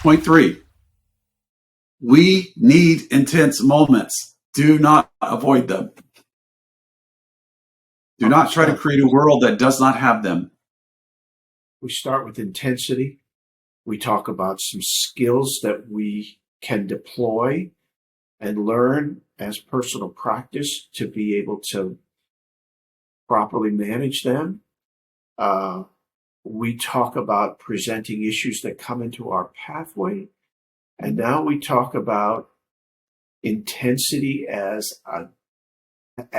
Point three, we need intense moments. Do not avoid them. Do not try to create a world that does not have them. We start with intensity. We talk about some skills that we can deploy and learn as personal practice to be able to properly manage them. We talk about presenting issues that come into our pathway. And now we talk about intensity as a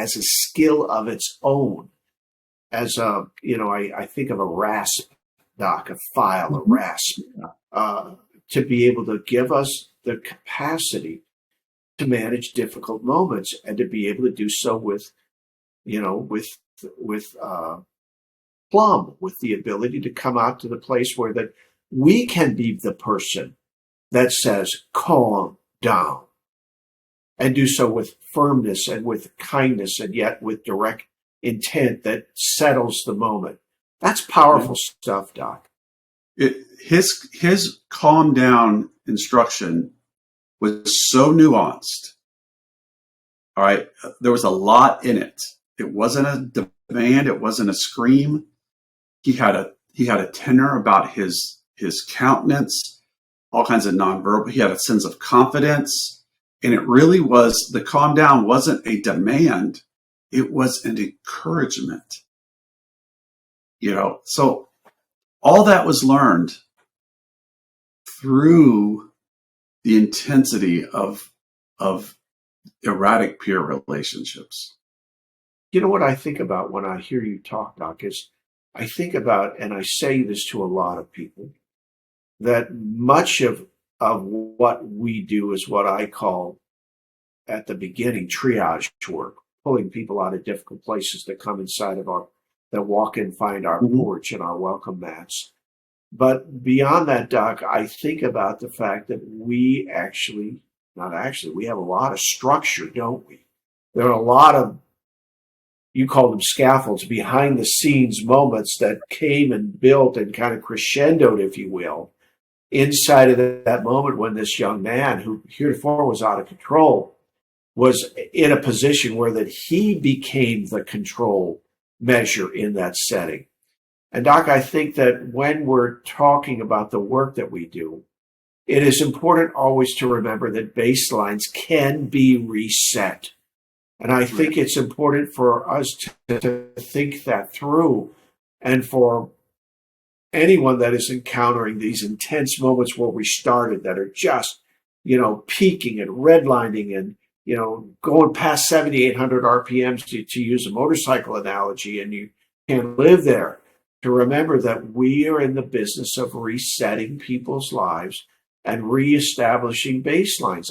skill of its own. As a, I think of a RASP doc, a file, a RASP, to be able to give us the capacity to manage difficult moments and to be able to do so with plumb, with the ability to come out to the place where that we can be the person that says, calm down, and do so with firmness and with kindness and yet with direct intent that settles the moment. That's powerful stuff, Doc. His calm down instruction was so nuanced. All right. There was a lot in it. It wasn't a demand. It wasn't a scream. He had a tenor about his countenance, all kinds of nonverbal. He had a sense of confidence. And it really was, the calm down wasn't a demand. It was an encouragement. So all that was learned through the intensity of erratic peer relationships. You know what I think about when I hear you talk, Doc, is I think about, and I say this to a lot of people, that much of what we do is what I call at the beginning triage work, pulling people out of difficult places that come inside of that walk and find our porch and our welcome mats. But beyond that, Doc, I think about the fact that we we have a lot of structure, don't we? There are a lot of, you call them scaffolds, behind the scenes moments that came and built and kind of crescendoed, if you will, inside of that moment when this young man who heretofore was out of control was in a position where that he became the control measure in that setting. And Doc, I think that when we're talking about the work that we do, it is important always to remember that baselines can be reset. And I think it's important for us to think that through, and for anyone that is encountering these intense moments where we started that are just, peaking and redlining and, going past 7,800 RPMs to use a motorcycle analogy, and you can't live there, to remember that we are in the business of resetting people's lives and reestablishing baselines.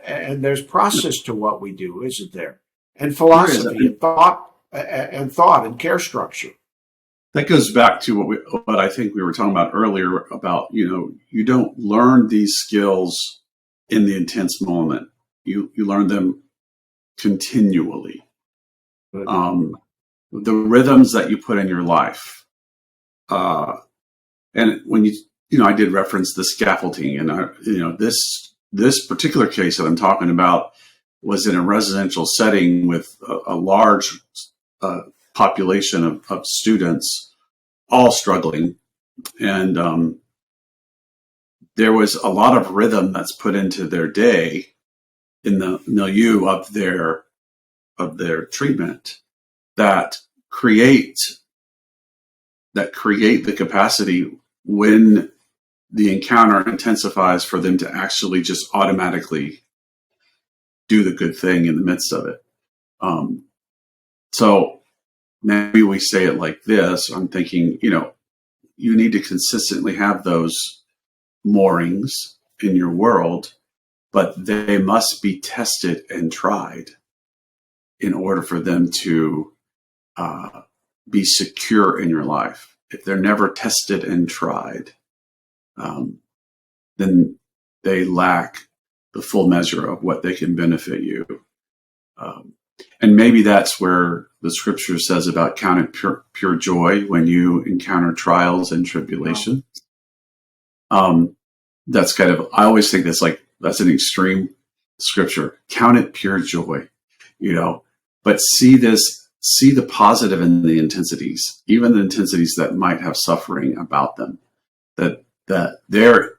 And there's process to what we do, isn't there? And philosophy and thought and care structure. That goes back to what I think we were talking about earlier about, you don't learn these skills in the intense moment. You learn them continually. The rhythms that you put in your life. And when I did reference the scaffolding, and this particular case that I'm talking about was in a residential setting with a large population of students, all struggling, and there was a lot of rhythm that's put into their day in the milieu of their treatment that create the capacity when the encounter intensifies for them to actually just automatically do the good thing in the midst of it. So maybe we say it like this. I'm thinking, you need to consistently have those moorings in your world, but they must be tested and tried in order for them to be secure in your life. If they're never tested and tried, then they lack the full measure of what they can benefit you. And maybe that's where the scripture says about count it pure joy when you encounter trials and tribulation. that's kind of, I always think that's an extreme scripture. Count it pure joy, you know, but see the positive in the intensities, even the intensities that might have suffering about them, that there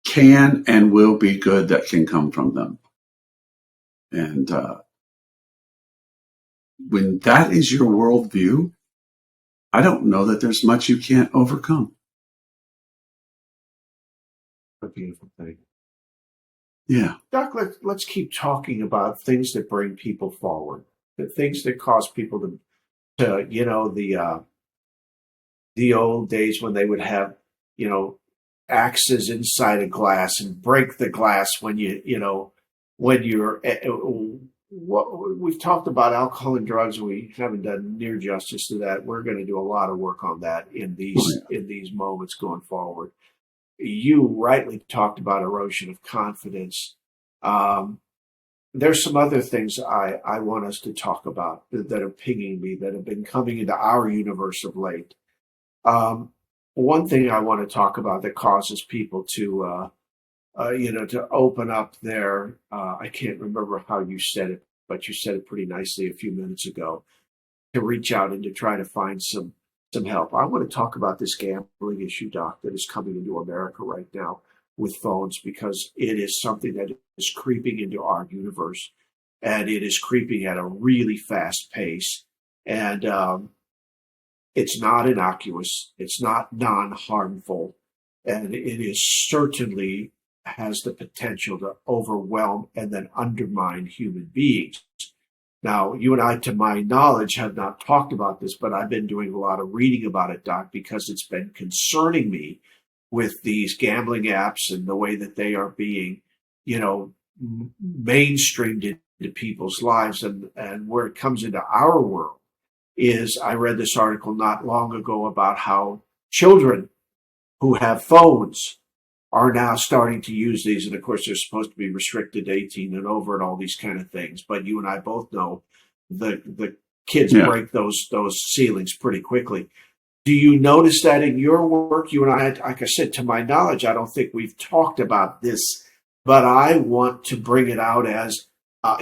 can and will be good that can come from them. And when that is your worldview, I don't know that there's much you can't overcome. A beautiful thing. Yeah. Doc, let's keep talking about things that bring people forward, the things that cause people to the old days when they would have, axes inside a glass and break the glass when when you're what we've talked about alcohol and drugs. We haven't done near justice to that. We're going to do a lot of work on that in these moments going forward. You rightly talked about erosion of confidence. There's some other things I want us to talk about that are pinging me, that have been coming into our universe of late. One thing I want to talk about that causes people to open up their, I can't remember how you said it, but you said it pretty nicely a few minutes ago, to reach out and to try to find some help. I want to talk about this gambling issue, Doc, that is coming into America right now with phones, because it is something that is creeping into our universe, and it is creeping at a really fast pace. And it's not innocuous, it's not non-harmful, and it is certainly has the potential to overwhelm and then undermine human beings. Now, you and I, to my knowledge, have not talked about this, but I've been doing a lot of reading about it, Doc, because it's been concerning me with these gambling apps and the way that they are being, mainstreamed into people's lives. And where it comes into our world is, I read this article not long ago about how children who have phones are now starting to use these. And of course, they're supposed to be restricted to 18 and over and all these kind of things. But you and I both know the kids break those ceilings pretty quickly. Do you notice that in your work? You and I, like I said, to my knowledge, I don't think we've talked about this, but I want to bring it out as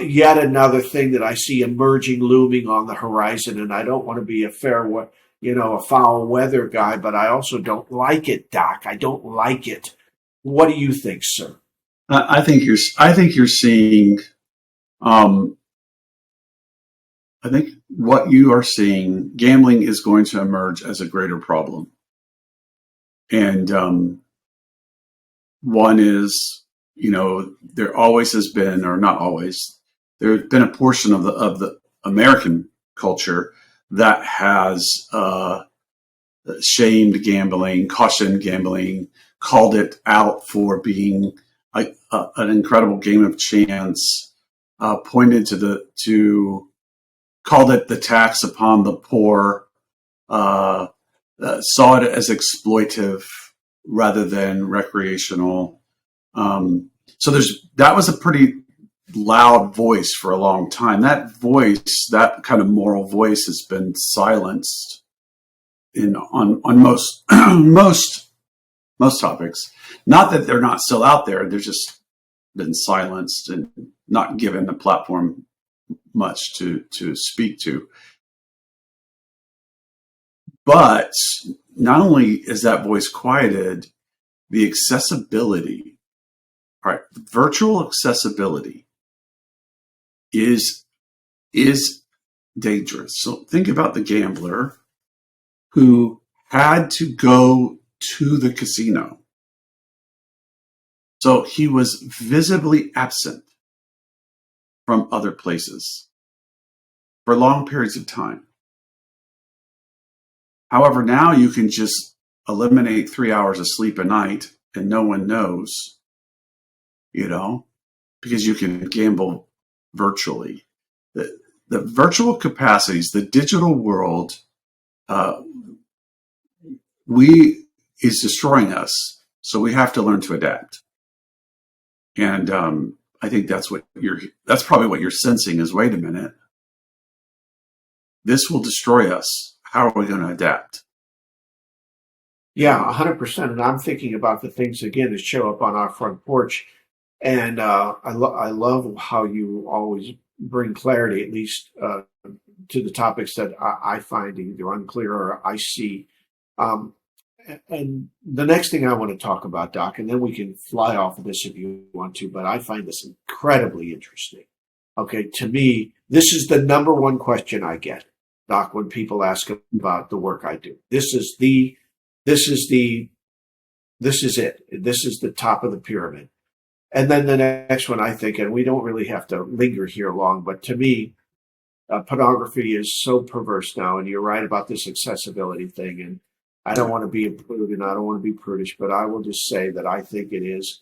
yet another thing that I see emerging, looming on the horizon. And I don't want to be a foul weather guy, but I also don't like it, Doc. I don't like it. What do you think, sir? I think you're seeing. I think what you are seeing, gambling is going to emerge as a greater problem, and one is, there always has been, or not always, there's been a portion of the American culture that has shamed gambling, cautioned gambling, called it out for being an incredible game of chance, pointed called it the tax upon the poor, saw it as exploitive rather than recreational. So that was a pretty loud voice for a long time. That kind of moral voice has been silenced on most most topics. Not that they're not still out there; they're just been silenced and not given a platform much to speak to. But not only is that voice quieted, the accessibility, right? Virtual accessibility is dangerous. So think about the gambler who had to go to the casino. So he was visibly absent from other places for long periods of time. However, now you can just eliminate 3 hours of sleep a night and no one knows, because you can gamble virtually. The virtual capacities, the digital world, is destroying us. So we have to learn to adapt. And I think that's probably what you're sensing is, wait a minute, this will destroy us. How are we going to adapt? Yeah, 100%. And I'm thinking about the things again that show up on our front porch. And I love how you always bring clarity, at least to the topics that I find either unclear or I see. Um, and the next thing I want to talk about, Doc, and then we can fly off of this if you want to, but I find this incredibly interesting. Okay, to me, this is the number one question I get, Doc, when people ask about the work I do. This is the, this is it. This is the top of the pyramid. And then the next one, I think, and we don't really have to linger here long, but to me, pornography is so perverse now. And you're right about this accessibility thing. And I don't want to be a prude and I don't want to be prudish, but I will just say that I think it is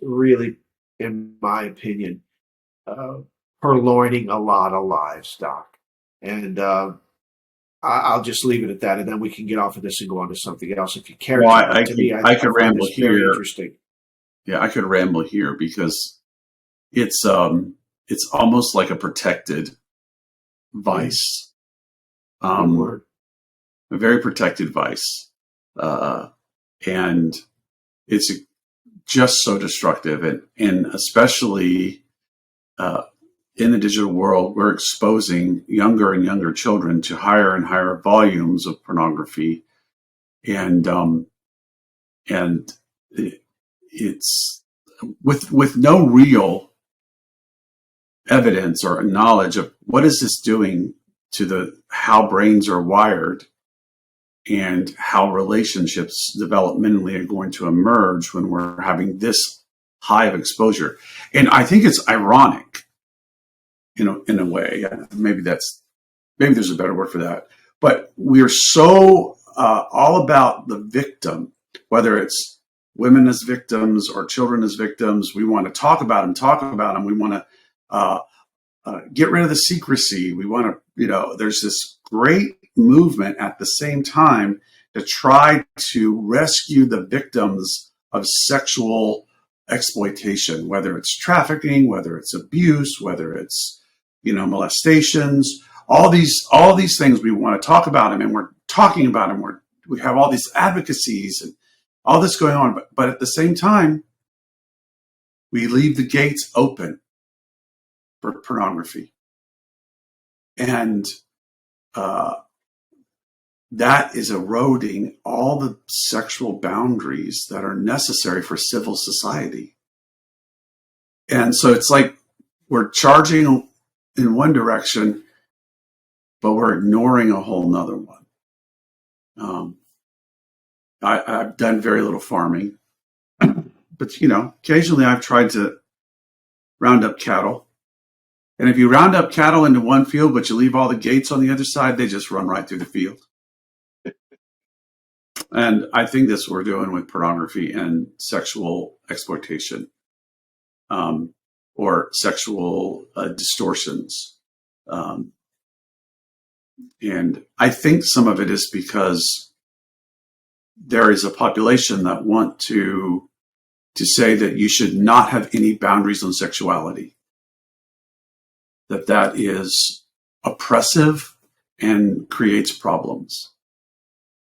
really, in my opinion, purloining a lot of lives, Doc. And I'll just leave it at that, and then we can get off of this and go on to something else if you care. Well, to me, I could find ramble this very here. interesting. Yeah, I could ramble here because it's almost like a protected vice, Good word. a very protected vice, and it's just so destructive, and especially in the digital world, we're exposing younger and younger children to higher and higher volumes of pornography, and it's with no real evidence or knowledge of what is this doing to how brains are wired and how relationships developmentally are going to emerge when we're having this high of exposure. And I think it's ironic, in a way. Maybe there's a better word for that. But we're so all about the victim, whether it's women as victims or children as victims. We want to talk about them. We want to get rid of the secrecy. We want to, there's this great movement at the same time to try to rescue the victims of sexual exploitation, whether it's trafficking, whether it's abuse, whether it's, molestations, all these things. We want to talk about them, and we're talking about them. We have all these advocacies and all this going on, but at the same time, we leave the gates open for pornography. And that is eroding all the sexual boundaries that are necessary for civil society. And so it's like we're charging in one direction, but we're ignoring a whole nother one. I've done very little farming, but occasionally I've tried to round up cattle. And if you round up cattle into one field, but you leave all the gates on the other side, they just run right through the field. And I think that's what we're doing with pornography and sexual exploitation, or sexual distortions. And I think some of it is because there is a population that want to say that you should not have any boundaries on sexuality, that is oppressive and creates problems.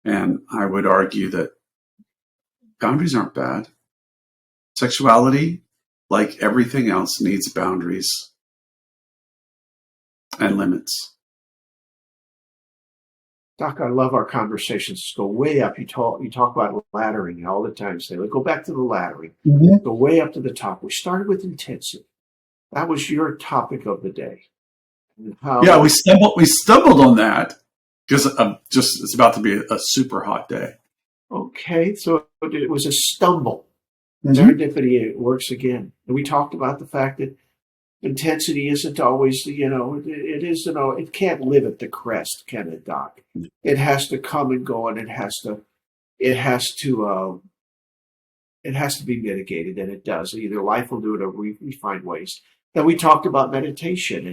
And I would argue that boundaries aren't bad. Sexuality, like everything else, needs boundaries and limits. Doc, I love our conversations. Go way up. You talk about laddering all the time. Say, go back to the laddering. Mm-hmm. Go way up to the top. We started with intensity. That was your topic of the day. Yeah, we stumbled on that because it's about to be a super hot day. Okay, so it was a stumble. Mm-hmm. Serendipity, it works again. And we talked about the fact that intensity isn't always, it isn't. It can't live at the crest, can it, Doc? It has to come and go, and it has to be mitigated, and it does. Either life will do it, or we find ways. Then we talked about meditation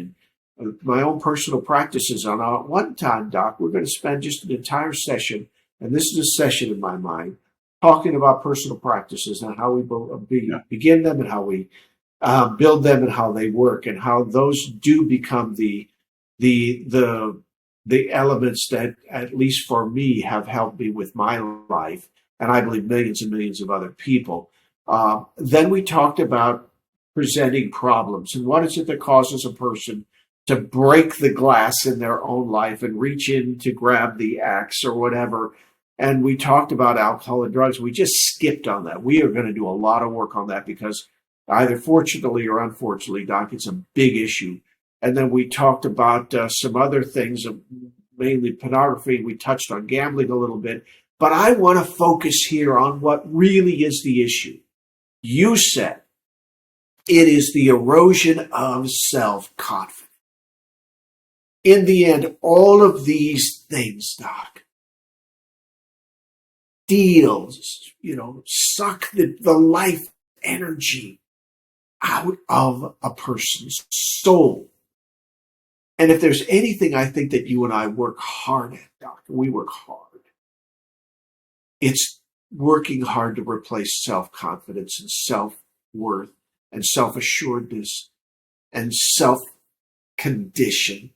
and my own personal practices. On one time, Doc, we're going to spend just an entire session, and this is a session in my mind, talking about personal practices and how we begin them and how we build them and how they work and how those do become the the elements that, at least for me, have helped me with my life, and I believe millions and millions of other people. Then we talked about presenting problems and what is it that causes a person to break the glass in their own life and reach in to grab the axe or whatever. And we talked about alcohol and drugs. We just skipped on that. We are going to do a lot of work on that because either fortunately or unfortunately, Doc, it's a big issue. And then we talked about some other things, mainly pornography. We touched on gambling a little bit. But I want to focus here on what really is the issue. You said it is the erosion of self-confidence. In the end, all of these things, Doc, suck the life energy out of a person's soul. And if there's anything I think that you and I work hard at, Doc, we work hard, it's working hard to replace self-confidence and self-worth and self-assuredness and self-condition.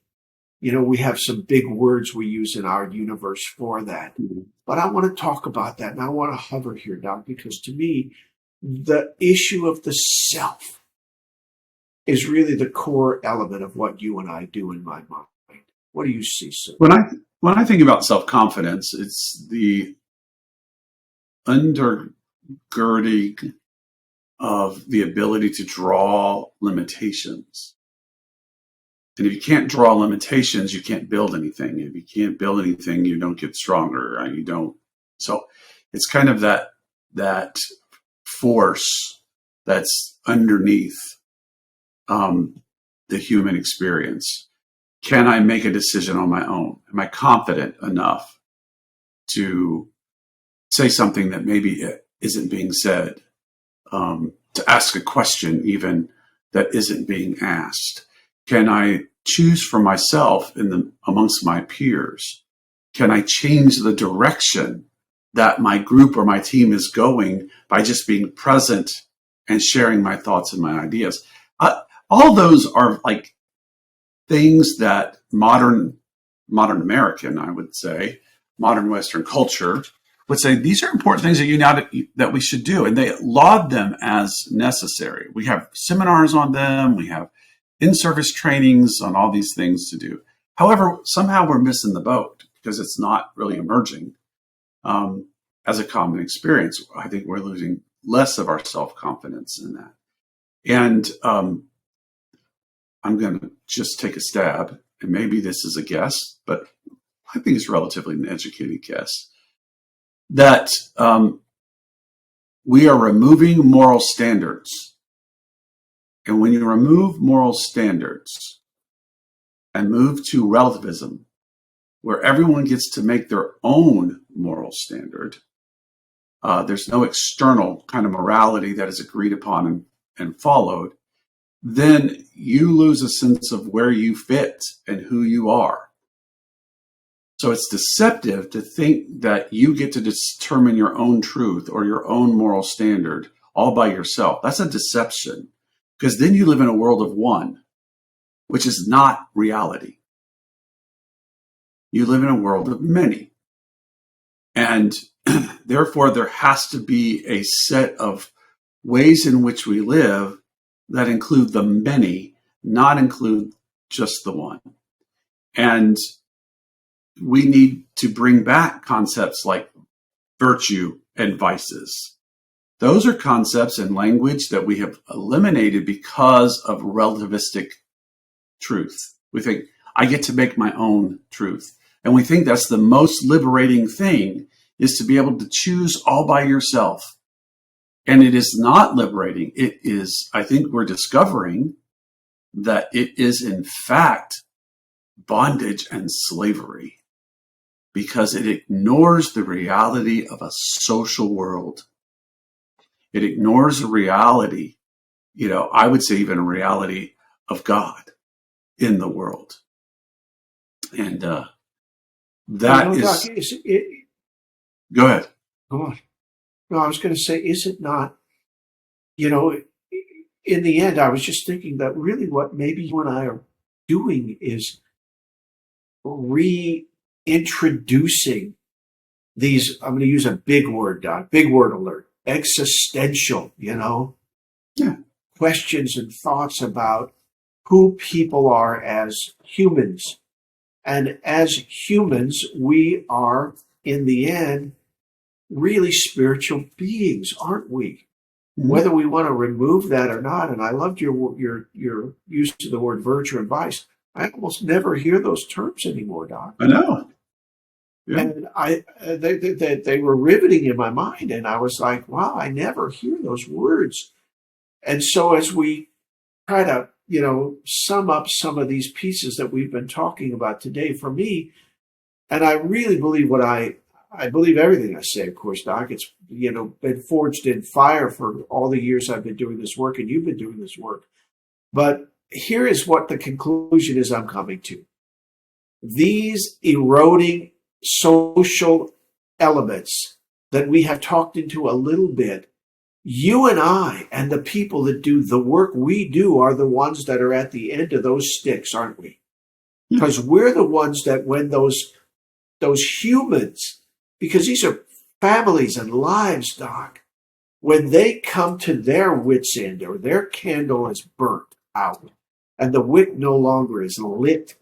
We have some big words we use in our universe for that. Mm-hmm. But I want to talk about that, and I want to hover here, Doc, because to me, the issue of the self is really the core element of what you and I do in my mind. What do you see, sir? When I think about self-confidence, it's the undergirding of the ability to draw limitations. And if you can't draw limitations, you can't build anything. If you can't build anything, you don't get stronger. You don't. So it's kind of that force that's underneath the human experience. Can I make a decision on my own? Am I confident enough to say something that maybe isn't being said? To ask a question even that isn't being asked? Can I choose for myself amongst my peers? Can I change the direction that my group or my team is going by just being present and sharing my thoughts and my ideas? All those are like things that modern American, I would say, modern Western culture would say these are important things that we should do, and they laud them as necessary. We have seminars on them. We have in-service trainings on all these things to do. However, somehow we're missing the boat because it's not really emerging as a common experience. I think we're losing less of our self-confidence in that. And I'm going to just take a stab, and maybe this is a guess, but I think it's relatively an educated guess, that we are removing moral standards. And when you remove moral standards and move to relativism, where everyone gets to make their own moral standard, there's no external kind of morality that is agreed upon and followed, then you lose a sense of where you fit and who you are. So it's deceptive to think that you get to determine your own truth or your own moral standard all by yourself. That's a deception, because then you live in a world of one, which is not reality. You live in a world of many. And therefore, there has to be a set of ways in which we live that include the many, not include just the one. And we need to bring back concepts like virtue and vices. Those are concepts and language that we have eliminated because of relativistic truth. We think, I get to make my own truth. And we think that's the most liberating thing, is to be able to choose all by yourself. And it is not liberating. It is, I think we're discovering that it is in fact bondage and slavery, because it ignores the reality of a social world. It ignores the reality, I would say even a reality of God in the world. And that is... Doc, Go ahead. Go on. No, I was going to say, is it not, in the end, I was just thinking that really what maybe you and I are doing is reintroducing these, I'm going to use a big word, Doc, big word alert, existential, Yeah. questions and thoughts about who people are as humans. And as humans, we are, in the end, really spiritual beings, aren't we? Mhm. Whether we want to remove that or not. And I loved your use of the word virtue and vice. I almost never hear those terms anymore, Doc. I know. Yeah. And they were riveting in my mind, and I was like, wow, I never hear those words. And so as we try to, sum up some of these pieces that we've been talking about today, for me, and I really believe I believe everything I say, of course, Doc. It's, been forged in fire for all the years I've been doing this work, and you've been doing this work. But here is what the conclusion is I'm coming to. These eroding social elements that we have talked into a little bit, you and I and the people that do the work we do are the ones that are at the end of those sticks, aren't we? Because we're the ones that when those humans, because these are families and lives, Doc, when they come to their wit's end or their candle is burnt out and the wick no longer is lit,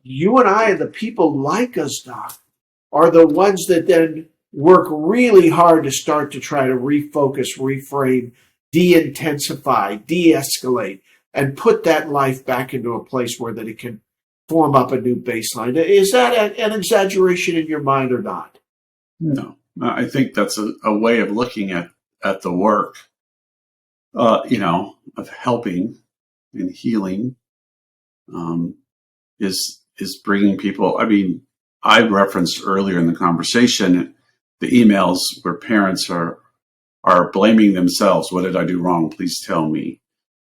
you and I and the people like us, Doc, are the ones that then work really hard to start to try to refocus, reframe, de-intensify, de-escalate, and put that life back into a place where that it can form up a new baseline. Is that an exaggeration in your mind or not? No, I think that's a way of looking at the work, of helping and healing, is bringing people. I mean, I referenced earlier in the conversation the emails where parents are blaming themselves. What did I do wrong? Please tell me.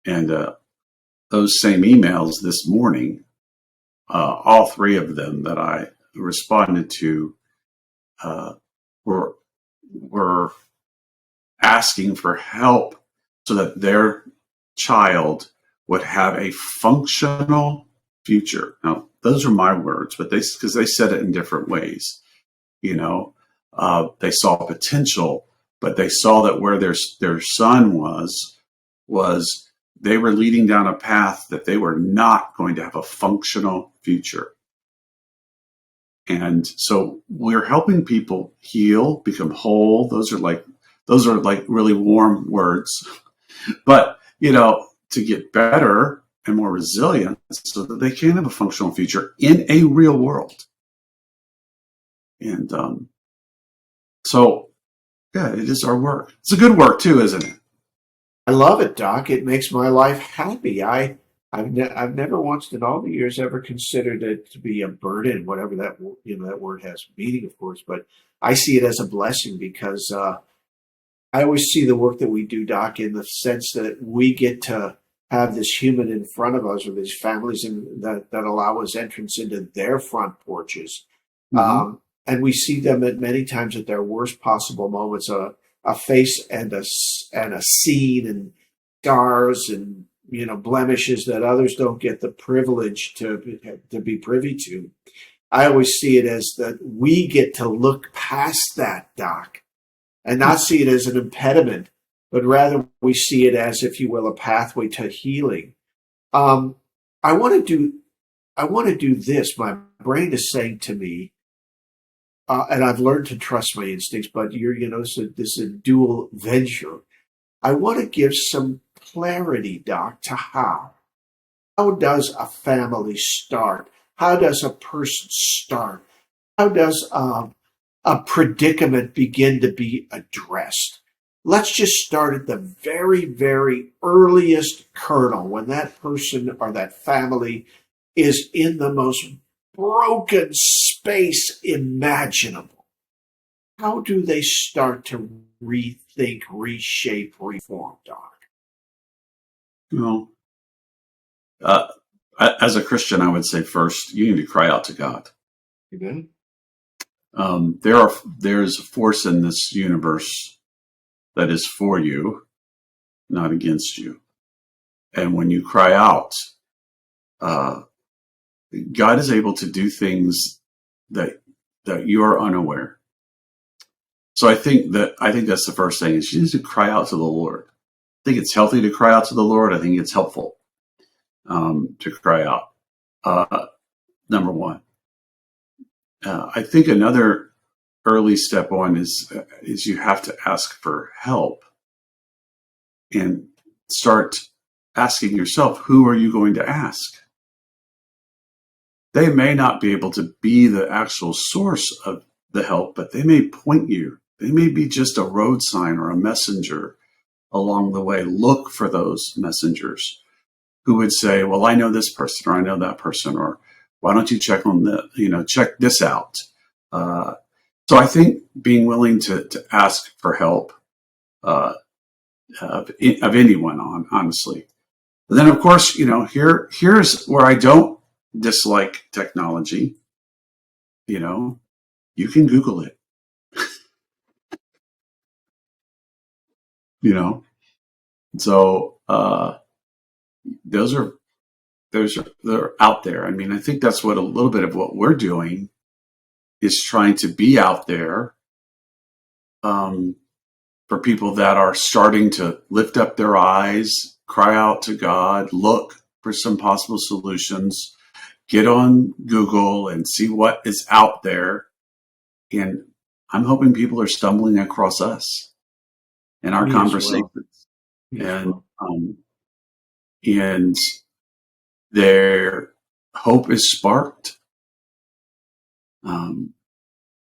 And those same emails this morning, all three of them that I responded to, were asking for help so that their child would have a functional future. Now, those are my words, but because they said it in different ways. They saw potential, but they saw that where their son was they were leading down a path that they were not going to have a functional future. And so we're helping people heal, become whole. Those are like really warm words, but to get better and more resilient so that they can have a functional future in a real world. And so, yeah, it is our work. It's a good work too, isn't it? I love it, Doc. It makes my life happy. I've never once in all the years ever considered it to be a burden, whatever that that word has meaning, of course. But I see it as a blessing because I always see the work that we do, Doc, in the sense that we get to have this human in front of us, or these families that allow us entrance into their front porches. Mm-hmm. And we see them at many times at their worst possible moments, a face and a scene and scars and blemishes that others don't get the privilege to be privy to. I always see it as that we get to look past that, Doc, and not see it as an impediment, but rather we see it as, if you will, a pathway to healing. I want to do this. My brain is saying to me, and I've learned to trust my instincts, but this is a dual venture. I want to give some clarity, Doc, to how. How does a family start? How does a person start? How does a predicament begin to be addressed? Let's just start at the very, very earliest kernel, when that person or that family is in the most broken space imaginable. How do they start to rethink, reshape, reform, Doc? Well, as a Christian, I would say first you need to cry out to God. Amen. There's a force in this universe that is for you, not against you. And when you cry out, God is able to do things that you are unaware. So I think that's the first thing is you need to cry out to the Lord. I think it's healthy to cry out to the Lord. I think it's helpful to cry out. Number one. I think another early step on is you have to ask for help and start asking yourself, who are you going to ask? They may not be able to be the actual source of the help, but they may point you. They may be just a road sign or a messenger along the way. Look for those messengers who would say, well, I know this person, or I know that person, or why don't you check check this out? So I think being willing to ask for help of anyone, honestly. But then, of course, here's where I don't dislike technology. You can Google it. So they're out there. I mean, I think that's what a little bit of what we're doing is trying to be out there for people that are starting to lift up their eyes, cry out to God, look for some possible solutions, get on Google and see what is out there. And I'm hoping people are stumbling across us in our conversations. And their hope is sparked.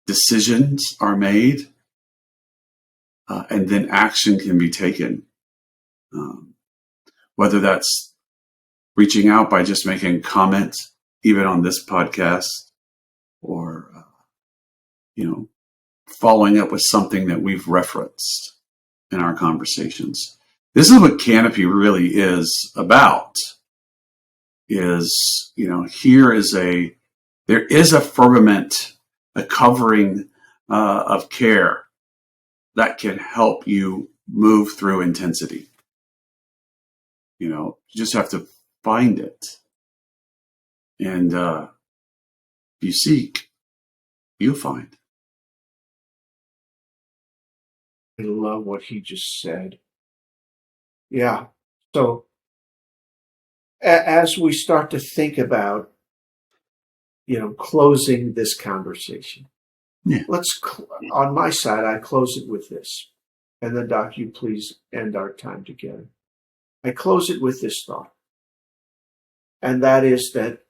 Decisions are made, and then action can be taken. Whether that's reaching out by just making a comment, even on this podcast, or following up with something that we've referenced in our conversations. This is what Canopy really is about. There is a firmament, a covering of care that can help you move through intensity. You just have to find it. And if you seek, you'll find. I love what he just said. Yeah. So as we start to think about, closing this conversation, on my side, I close it with this. And then, Doc, you please end our time together. I close it with this thought. And that is that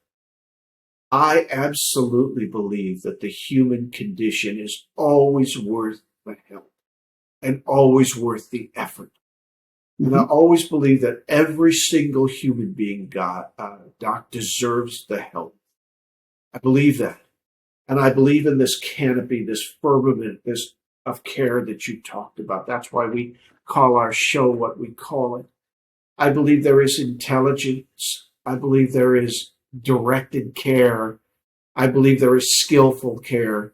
I absolutely believe that the human condition is always worth the help and always worth the effort. And I always believe that every single human being, Doc, deserves the help. I believe that. And I believe in this canopy, this firmament, this of care that you talked about. That's why we call our show what we call it. I believe there is intelligence. I believe there is directed care. I believe there is skillful care.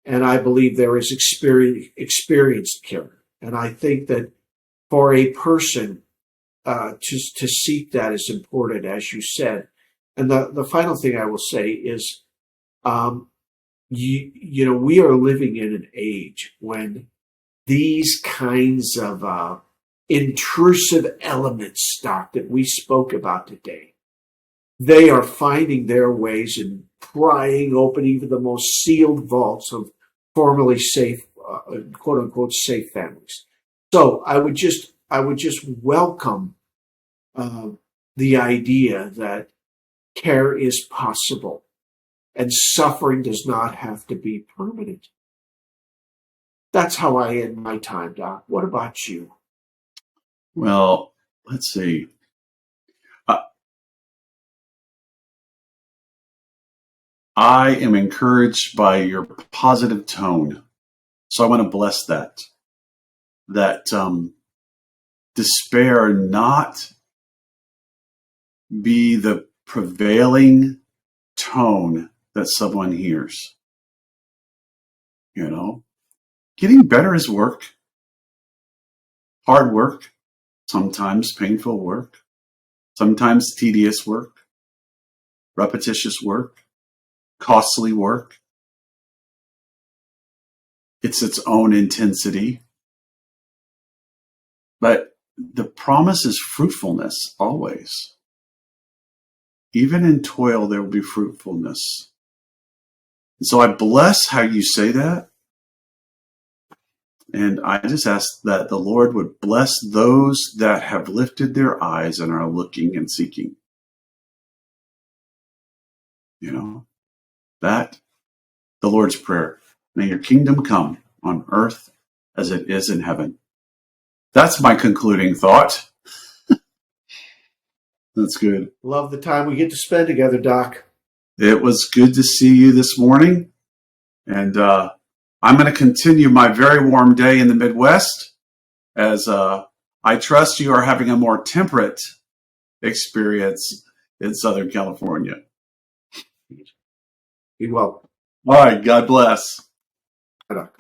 And I believe there is experienced care. And I think that for a person to seek that is important, as you said. And the final thing I will say is, we are living in an age when these kinds of intrusive elements, Doc, that we spoke about today, they are finding their ways and prying open even the most sealed vaults of formerly safe, quote unquote, safe families. So I would just welcome the idea that care is possible and suffering does not have to be permanent. That's how I end my time, Doc. What about you? Well, let's see. I am encouraged by your positive tone. So I want to bless that. That despair not be the prevailing tone that someone hears. Getting better is work. Hard work, sometimes painful work, sometimes tedious work. repetitious work, costly work. It's its own intensity. But the promise is fruitfulness always. Even in toil, there will be fruitfulness. And so I bless how you say that. And I just ask that the Lord would bless those that have lifted their eyes and are looking and seeking. That, the Lord's Prayer. May your kingdom come on earth as it is in heaven. That's my concluding thought. That's good. Love the time we get to spend together, Doc. It was good to see you this morning. And I'm going to continue my very warm day in the Midwest as I trust you are having a more temperate experience in Southern California. Be well. All right. God bless. Bye, Doc.